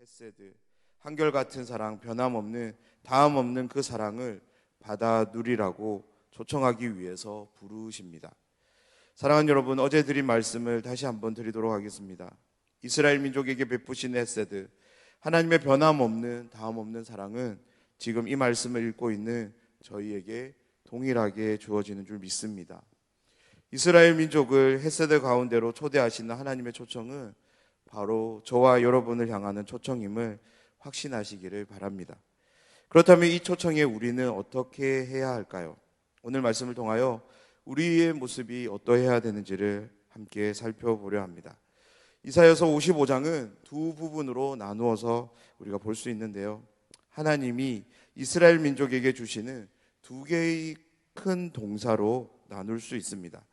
헤세드, 한결같은 사랑, 변함없는, 다함없는 그 사랑을 받아 누리라고 초청하기 위해서 부르십니다. 사랑하는 여러분, 어제 드린 말씀을 다시 한번 드리도록 하겠습니다. 이스라엘 민족에게 베푸신 헤세드, 하나님의 변함없는, 다함없는 사랑은 지금 이 말씀을 읽고 있는 저희에게 동일하게 주어지는 줄 믿습니다. 이스라엘 민족을 헤세드 가운데로 초대하시는 하나님의 초청은 바로 저와 여러분을 향하는 초청임을 확신하시기를 바랍니다. 그렇다면 이 초청에 우리는 어떻게 해야 할까요? 오늘 말씀을 통하여 우리의 모습이 어떠해야 되는지를 함께 살펴보려 합니다. 이사야서 55장은 두 부분으로 나누어서 우리가 볼 수 있는데요. 하나님이 이스라엘 민족에게 주시는 두 개의 큰 동사로 나눌 수 있습니다.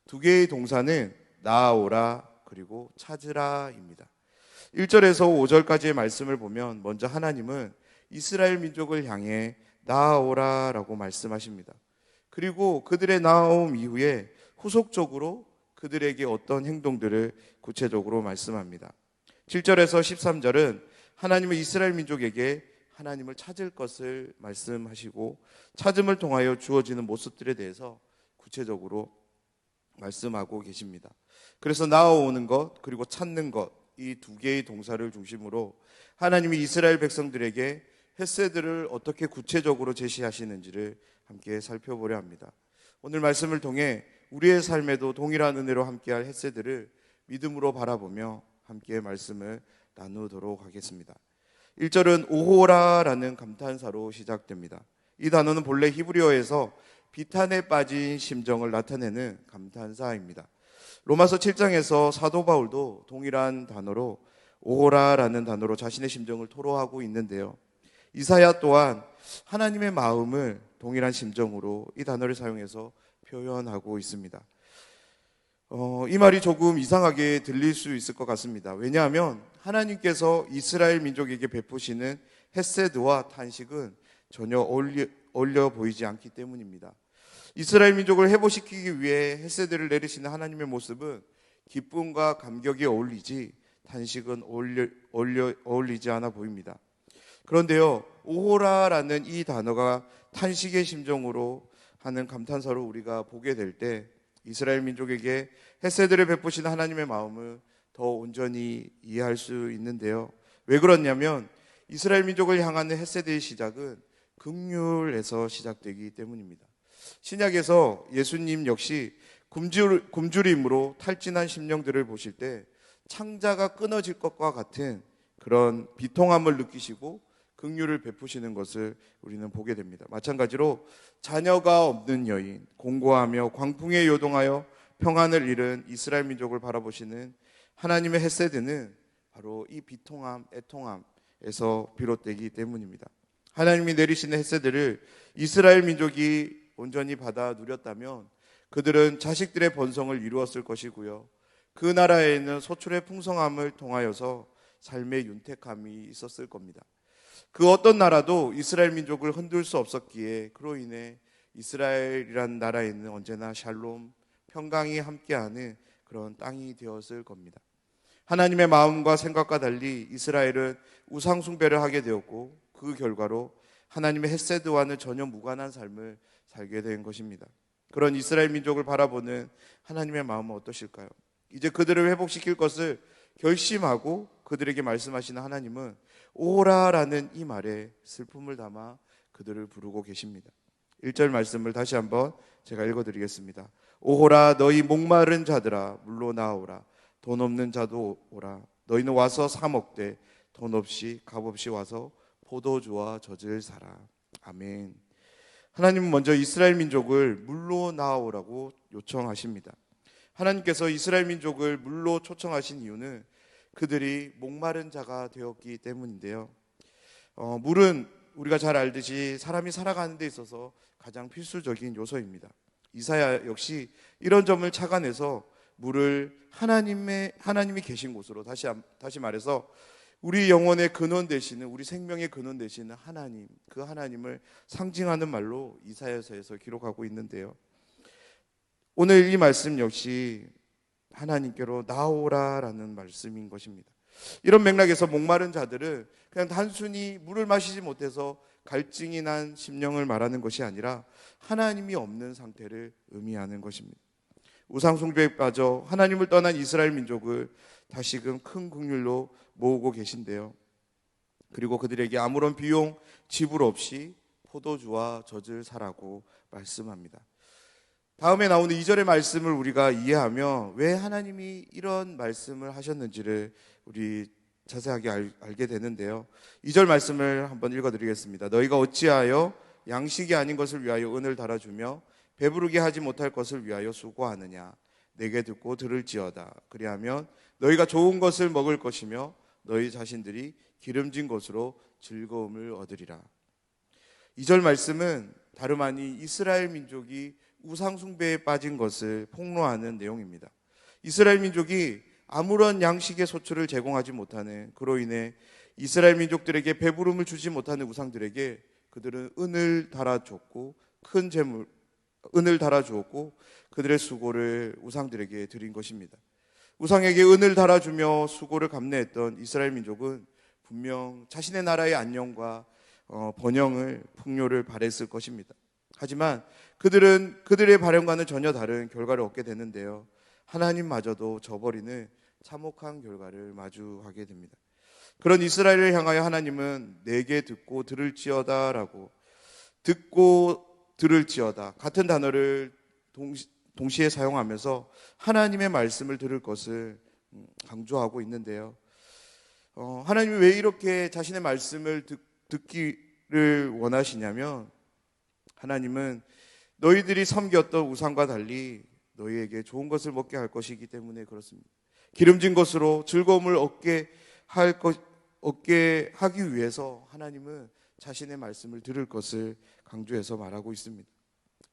두 개의 동사는 나아오라 그리고 찾으라입니다. 1절에서 5절까지의 말씀을 보면 먼저 하나님은 이스라엘 민족을 향해 나아오라라고 말씀하십니다. 그리고 그들의 나아옴 이후에 후속적으로 그들에게 어떤 행동들을 구체적으로 말씀합니다. 7절에서 13절은 하나님은 이스라엘 민족에게 하나님을 찾을 것을 말씀하시고 찾음을 통하여 주어지는 모습들에 대해서 구체적으로 말씀하고 계십니다. 그래서 나아오는 것 그리고 찾는 것, 이 두 개의 동사를 중심으로 하나님이 이스라엘 백성들에게 헤세드를 어떻게 구체적으로 제시하시는지를 함께 살펴보려 합니다. 오늘 말씀을 통해 우리의 삶에도 동일한 은혜로 함께할 헤세드를 믿음으로 바라보며 함께 말씀을 나누도록 하겠습니다. 1절은 오호라라는 감탄사로 시작됩니다. 이 단어는 본래 히브리어에서 비탄에 빠진 심정을 나타내는 감탄사입니다. 로마서 7장에서 사도 바울도 동일한 단어로 오호라라는 단어로 자신의 심정을 토로하고 있는데요. 이사야 또한 하나님의 마음을 동일한 심정으로 이 단어를 사용해서 표현하고 있습니다. 이 말이 조금 이상하게 들릴 수 있을 것 같습니다. 왜냐하면 하나님께서 이스라엘 민족에게 베푸시는 헤세드와 탄식은 전혀 어울려 보이지 않기 때문입니다. 이스라엘 민족을 회복시키기 위해 헤세드를 내리시는 하나님의 모습은 기쁨과 감격이 어울리지 탄식은 어울리지 않아 보입니다. 그런데요, 오호라라는 이 단어가 탄식의 심정으로 하는 감탄사로 우리가 보게 될 때 이스라엘 민족에게 헤세드를 베푸시는 하나님의 마음을 더 온전히 이해할 수 있는데요. 왜 그렇냐면 이스라엘 민족을 향하는 헤세드의 시작은 긍휼에서 시작되기 때문입니다. 신약에서 예수님 역시 굶주림으로 탈진한 심령들을 보실 때 창자가 끊어질 것과 같은 그런 비통함을 느끼시고 긍휼을 베푸시는 것을 우리는 보게 됩니다. 마찬가지로 자녀가 없는 여인, 공고하며 광풍에 요동하여 평안을 잃은 이스라엘 민족을 바라보시는 하나님의 헤세드는 바로 이 비통함, 애통함에서 비롯되기 때문입니다. 하나님이 내리시는 헤세드를 이스라엘 민족이 온전히 받아 누렸다면 그들은 자식들의 번성을 이루었을 것이고요. 그 나라에는 소출의 풍성함을 통하여서 삶의 윤택함이 있었을 겁니다. 그 어떤 나라도 이스라엘 민족을 흔들 수 없었기에 그로 인해 이스라엘이라는 나라에는 언제나 샬롬, 평강이 함께하는 그런 땅이 되었을 겁니다. 하나님의 마음과 생각과 달리 이스라엘은 우상 숭배를 하게 되었고 그 결과로 하나님의 헤세드와는 전혀 무관한 삶을 살게 된 것입니다. 그런 이스라엘 민족을 바라보는 하나님의 마음은 어떠실까요? 이제 그들을 회복시킬 것을 결심하고 그들에게 말씀하시는 하나님은 오호라라는 이 말에 슬픔을 담아 그들을 부르고 계십니다. 1절 말씀을 다시 한번 제가 읽어드리겠습니다. 오호라 너희 목마른 자들아 물로 나오라 돈 없는 자도 오라 너희는 와서 사 먹되 돈 없이 값 없이 와서 포도주와 젖을 사라. 아멘. 하나님은 먼저 이스라엘 민족을 물로 나오라고 요청하십니다. 하나님께서 이스라엘 민족을 물로 초청하신 이유는 그들이 목마른 자가 되었기 때문인데요. 물은 우리가 잘 알듯이 사람이 살아가는 데 있어서 가장 필수적인 요소입니다. 이사야 역시 이런 점을 착안해서 물을 하나님이 계신 곳으로 다시 말해서 우리 영혼의 근원 되시는 우리 생명의 근원 되시는 하나님, 그 하나님을 상징하는 말로 이사야서에서 기록하고 있는데요. 오늘 이 말씀 역시 하나님께로 나오라라는 말씀인 것입니다. 이런 맥락에서 목마른 자들은 그냥 단순히 물을 마시지 못해서 갈증이 난 심령을 말하는 것이 아니라 하나님이 없는 상태를 의미하는 것입니다. 우상 숭배에 빠져 하나님을 떠난 이스라엘 민족을 다시금 큰 긍휼로 모으고 계신데요. 그리고 그들에게 아무런 비용 지불 없이 포도주와 젖을 사라고 말씀합니다. 다음에 나오는 2절의 말씀을 우리가 이해하며 왜 하나님이 이런 말씀을 하셨는지를 우리 자세하게 알게 되는데요. 2절 말씀을 한번 읽어드리겠습니다. 너희가 어찌하여 양식이 아닌 것을 위하여 은을 달아주며 배부르게 하지 못할 것을 위하여 수고하느냐. 내게 듣고 들을지어다. 그리하면 너희가 좋은 것을 먹을 것이며 너희 자신들이 기름진 것으로 즐거움을 얻으리라. 2절 말씀은 다름 아닌 이스라엘 민족이 우상 숭배에 빠진 것을 폭로하는 내용입니다. 이스라엘 민족이 아무런 양식의 소출을 제공하지 못하는, 그로 인해 이스라엘 민족들에게 배부름을 주지 못하는 우상들에게 그들은 은을 달아줬고 은을 달아주었고 그들의 수고를 우상들에게 드린 것입니다. 우상에게 은을 달아주며 수고를 감내했던 이스라엘 민족은 분명 자신의 나라의 안녕과 번영을, 풍요를 바랬을 것입니다. 하지만 그들은 그들의 바람과는 전혀 다른 결과를 얻게 되는데요. 하나님마저도 저버리는 참혹한 결과를 마주하게 됩니다. 그런 이스라엘을 향하여 하나님은 내게 듣고 들을지어다 라고, 듣고 들을지어다 같은 단어를 동시에 사용하면서 하나님의 말씀을 들을 것을 강조하고 있는데요. 하나님이 왜 이렇게 자신의 말씀을 듣기를 원하시냐면, 하나님은 너희들이 섬겼던 우상과 달리 너희에게 좋은 것을 먹게 할 것이기 때문에 그렇습니다. 기름진 것으로 즐거움을 얻게 하기 위해서 하나님은 자신의 말씀을 들을 것을 강조해서 말하고 있습니다.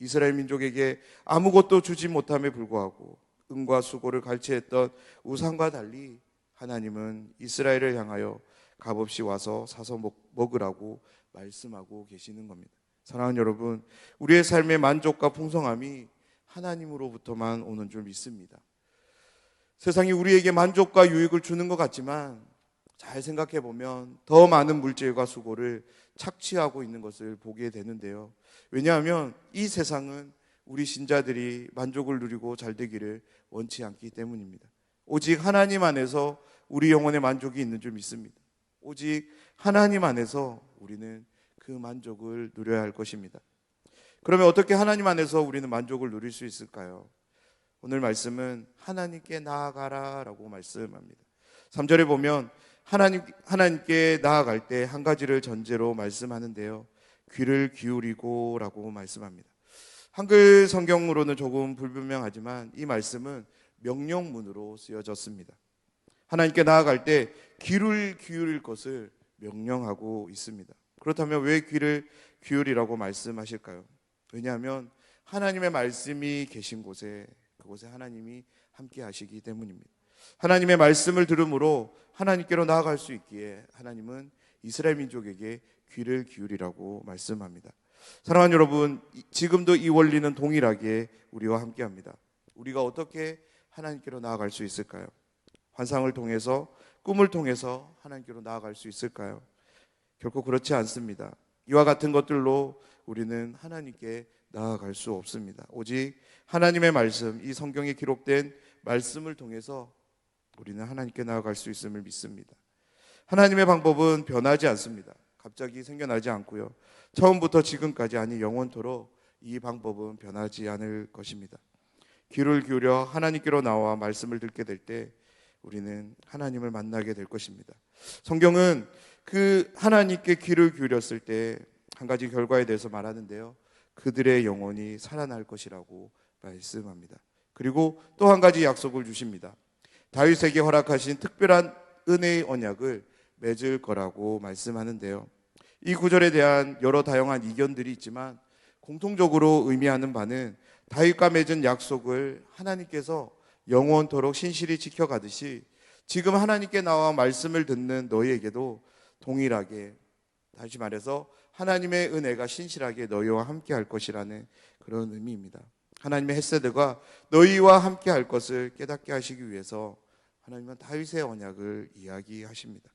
이스라엘 민족에게 아무것도 주지 못함에 불구하고 은과 수고를 갈취했던 우상과 달리 하나님은 이스라엘을 향하여 값없이 와서 사서 먹으라고 말씀하고 계시는 겁니다. 사랑하는 여러분, 우리의 삶의 만족과 풍성함이 하나님으로부터만 오는 줄 믿습니다. 세상이 우리에게 만족과 유익을 주는 것 같지만 잘 생각해 보면 더 많은 물질과 수고를 착취하고 있는 것을 보게 되는데요. 왜냐하면 이 세상은 우리 신자들이 만족을 누리고 잘 되기를 원치 않기 때문입니다. 오직 하나님 안에서 우리 영혼의 만족이 있는 줄 믿습니다. 오직 하나님 안에서 우리는 그 만족을 누려야 할 것입니다. 그러면 어떻게 하나님 안에서 우리는 만족을 누릴 수 있을까요? 오늘 말씀은 하나님께 나아가라 라고 말씀합니다. 3절에 보면 하나님께 나아갈 때 한 가지를 전제로 말씀하는데요. 귀를 기울이고 라고 말씀합니다. 한글 성경으로는 조금 불분명하지만 이 말씀은 명령문으로 쓰여졌습니다. 하나님께 나아갈 때 귀를 기울일 것을 명령하고 있습니다. 그렇다면 왜 귀를 기울이라고 말씀하실까요? 왜냐하면 하나님의 말씀이 계신 곳에, 그곳에 하나님이 함께 하시기 때문입니다. 하나님의 말씀을 들음으로 하나님께로 나아갈 수 있기에 하나님은 이스라엘 민족에게 귀를 기울이라고 말씀합니다. 사랑하는 여러분, 지금도 이 원리는 동일하게 우리와 함께합니다. 우리가 어떻게 하나님께로 나아갈 수 있을까요? 환상을 통해서, 꿈을 통해서 하나님께로 나아갈 수 있을까요? 결코 그렇지 않습니다. 이와 같은 것들로 우리는 하나님께 나아갈 수 없습니다. 오직 하나님의 말씀, 이 성경에 기록된 말씀을 통해서 우리는 하나님께 나아갈 수 있음을 믿습니다. 하나님의 방법은 변하지 않습니다. 갑자기 생겨나지 않고요. 처음부터 지금까지, 아니 영원토록 이 방법은 변하지 않을 것입니다. 귀를 기울여 하나님께로 나와 말씀을 듣게 될 때 우리는 하나님을 만나게 될 것입니다. 성경은 그 하나님께 귀를 기울였을 때 한 가지 결과에 대해서 말하는데요. 그들의 영혼이 살아날 것이라고 말씀합니다. 그리고 또 한 가지 약속을 주십니다. 다윗에게 허락하신 특별한 은혜의 언약을 맺을 거라고 말씀하는데요. 이 구절에 대한 여러 다양한 이견들이 있지만 공통적으로 의미하는 바는 다윗과 맺은 약속을 하나님께서 영원토록 신실히 지켜가듯이 지금 하나님께 나와 말씀을 듣는 너희에게도 동일하게, 다시 말해서 하나님의 은혜가 신실하게 너희와 함께 할 것이라는 그런 의미입니다. 하나님의 헤세드가 너희와 함께 할 것을 깨닫게 하시기 위해서 하나님은 다윗의 언약을 이야기하십니다.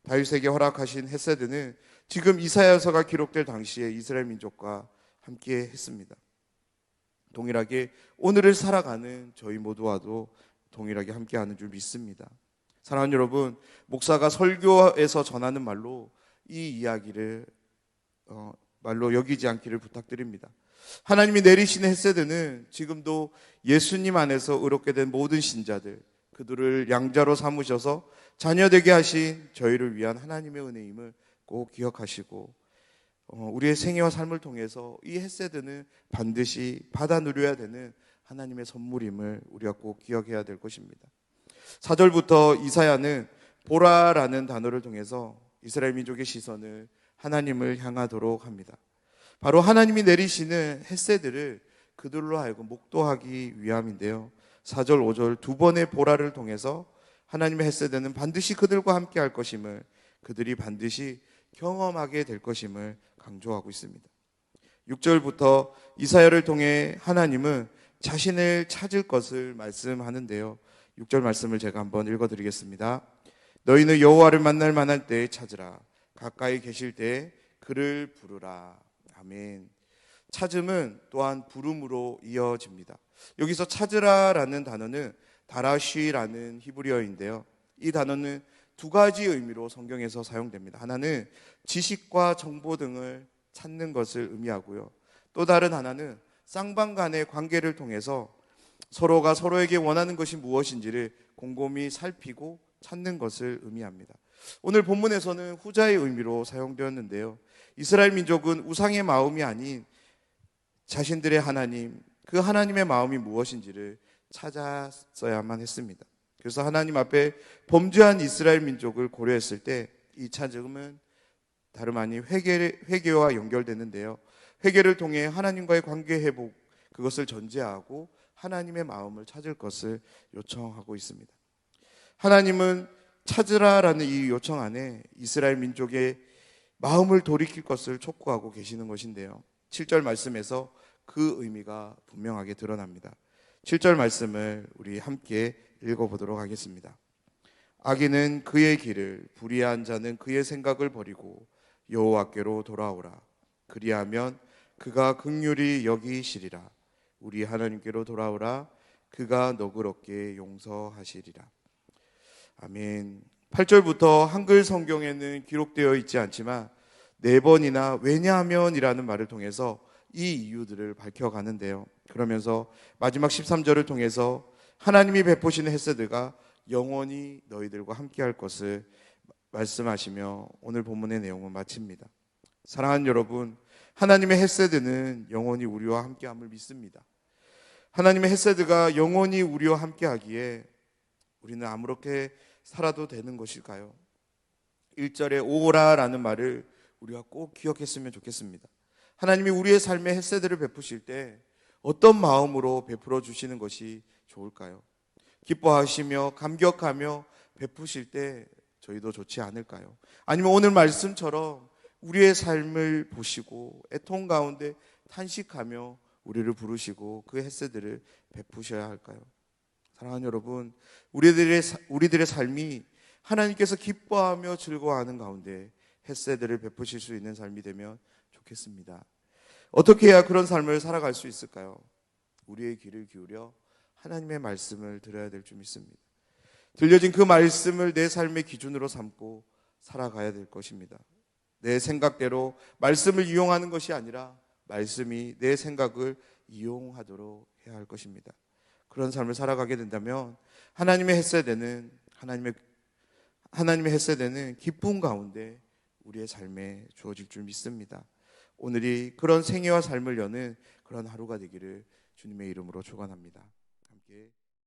다윗에게 허락하신 헤세드는 지금 이사야서가 기록될 당시에 이스라엘 민족과 함께 했습니다. 동일하게 오늘을 살아가는 저희 모두와도 동일하게 함께하는 줄 믿습니다. 사랑하는 여러분, 목사가 설교에서 전하는 말로 이 이야기를 말로 여기지 않기를 부탁드립니다. 하나님이 내리시는 헤세드는 지금도 예수님 안에서 의롭게 된 모든 신자들, 그들을 양자로 삼으셔서 자녀되게 하신 저희를 위한 하나님의 은혜임을 꼭 기억하시고, 우리의 생애와 삶을 통해서 이 헤세드는 반드시 받아 누려야 되는 하나님의 선물임을 우리가 꼭 기억해야 될 것입니다. 4절부터 이사야는 보라라는 단어를 통해서 이스라엘 민족의 시선을 하나님을 향하도록 합니다. 바로 하나님이 내리시는 헤세드를 그들로 하여금 목도하기 위함인데요. 4절, 5절 두 번의 보라를 통해서 하나님의 헤세드는 반드시 그들과 함께 할 것임을, 그들이 반드시 경험하게 될 것임을 강조하고 있습니다. 6절부터 이사야를 통해 하나님은 자신을 찾을 것을 말씀하는데요. 6절 말씀을 제가 한번 읽어드리겠습니다. 너희는 여호와를 만날 만한 때에 찾으라. 가까이 계실 때에 그를 부르라. 아멘. 찾음은 또한 부름으로 이어집니다. 여기서 찾으라라는 단어는 다라쉬라는 히브리어인데요. 이 단어는 두 가지 의미로 성경에서 사용됩니다. 하나는 지식과 정보 등을 찾는 것을 의미하고요. 또 다른 하나는 쌍방 간의 관계를 통해서 서로가 서로에게 원하는 것이 무엇인지를 곰곰이 살피고 찾는 것을 의미합니다. 오늘 본문에서는 후자의 의미로 사용되었는데요. 이스라엘 민족은 우상의 마음이 아닌 자신들의 하나님, 그 하나님의 마음이 무엇인지를 찾았어야만 했습니다. 그래서 하나님 앞에 범죄한 이스라엘 민족을 고려했을 때 이 찾음은 다름 아닌 회개와 연결되는데요. 회개를 통해 하나님과의 관계 회복, 그것을 전제하고 하나님의 마음을 찾을 것을 요청하고 있습니다. 하나님은 찾으라라는 이 요청 안에 이스라엘 민족의 마음을 돌이킬 것을 촉구하고 계시는 것인데요. 7절 말씀에서 그 의미가 분명하게 드러납니다. 7절 말씀을 우리 함께 읽어보도록 하겠습니다. 악인은 그의 길을, 불의한 자는 그의 생각을 버리고 여호와께로 돌아오라. 그리하면 그가 긍휼히 여기시리라. 우리 하나님께로 돌아오라. 그가 너그럽게 용서하시리라. 아멘. 8절부터 한글 성경에는 기록되어 있지 않지만 4번이나 왜냐하면이라는 말을 통해서 이 이유들을 밝혀가는데요. 그러면서 마지막 13절을 통해서 하나님이 베푸시는 헤세드가 영원히 너희들과 함께할 것을 말씀하시며 오늘 본문의 내용은 마칩니다. 사랑하는 여러분, 하나님의 헤세드는 영원히 우리와 함께함을 믿습니다. 하나님의 헤세드가 영원히 우리와 함께하기에 우리는 아무렇게 살아도 되는 것일까요? 1절에 오라라는 말을 우리가 꼭 기억했으면 좋겠습니다. 하나님이 우리의 삶에 헤세드를 베푸실 때 어떤 마음으로 베풀어 주시는 것이 좋을까요? 기뻐하시며 감격하며 베푸실 때 저희도 좋지 않을까요? 아니면 오늘 말씀처럼 우리의 삶을 보시고 애통 가운데 탄식하며 우리를 부르시고 그 헤세드를 베푸셔야 할까요? 사랑하는 여러분, 우리들의 삶이 하나님께서 기뻐하며 즐거워하는 가운데 헤세드를 베푸실 수 있는 삶이 되면 좋겠습니다. 어떻게 해야 그런 삶을 살아갈 수 있을까요? 우리의 귀를 기울여 하나님의 말씀을 들어야 될 줄 믿습니다. 들려진 그 말씀을 내 삶의 기준으로 삼고 살아가야 될 것입니다. 내 생각대로 말씀을 이용하는 것이 아니라 말씀이 내 생각을 이용하도록 해야 할 것입니다. 그런 삶을 살아가게 된다면 하나님의 헤세드는 기쁨 가운데 우리의 삶에 주어질 줄 믿습니다. 오늘이 그런 생애와 삶을 여는 그런 하루가 되기를 주님의 이름으로 축원합니다. 함께